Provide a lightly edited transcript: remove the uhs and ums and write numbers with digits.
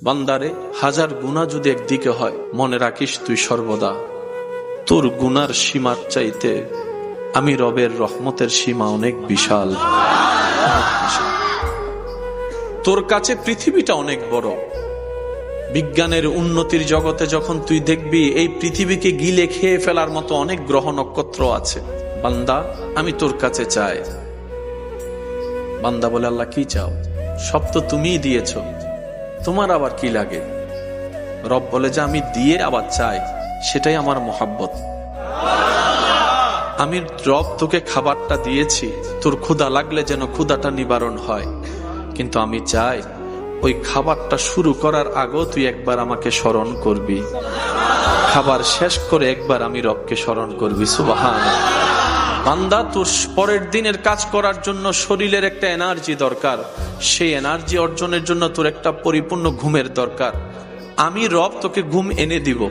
বান্দারে, হাজার গুনাহ যদি একদিকে হয়, মনে রাখিস তুই সর্বদা তোর গুনার সীমার চাইতে আমি রবের রহমতের সীমা অনেক বিশাল। তোর কাছে পৃথিবীটা অনেক বড়। বিজ্ঞানের উন্নতির জগতে যখন তুই দেখবি এই পৃথিবীকে গিলে খেয়ে ফেলার মতো অনেক গ্রহ নক্ষত্র আছে, বান্দা আমি তোর কাছে চাই। বান্দা বলে, আল্লাহ কি চাও? সব তো তুমিই দিয়েছ, তোমার আবার কি লাগে? রব বলে যে আমি দিয়ে আবার চাই, সেটাই আমার মহাব্বত। আমি রব তোকে খাবারটা দিয়েছি, তোর ক্ষুধা লাগলে যেন ক্ষুধাটা নিবারণ হয়, কিন্তু আমি চাই ওই খাবারটা শুরু করার আগেও তুই একবার আমাকে স্মরণ করবি, খাবার শেষ করে একবার আমি রবকে স্মরণ করবি। সুবহানাল্লাহ। বান্দা, তোর পরের দিনের কাজ করার জন্য শরীরের একটা এনার্জি দরকার, সেই এনার্জি অর্জনের জন্য তোর একটা পরিপূর্ণ ঘুমের দরকার। আমি রব তোকে ঘুম এনে দিব।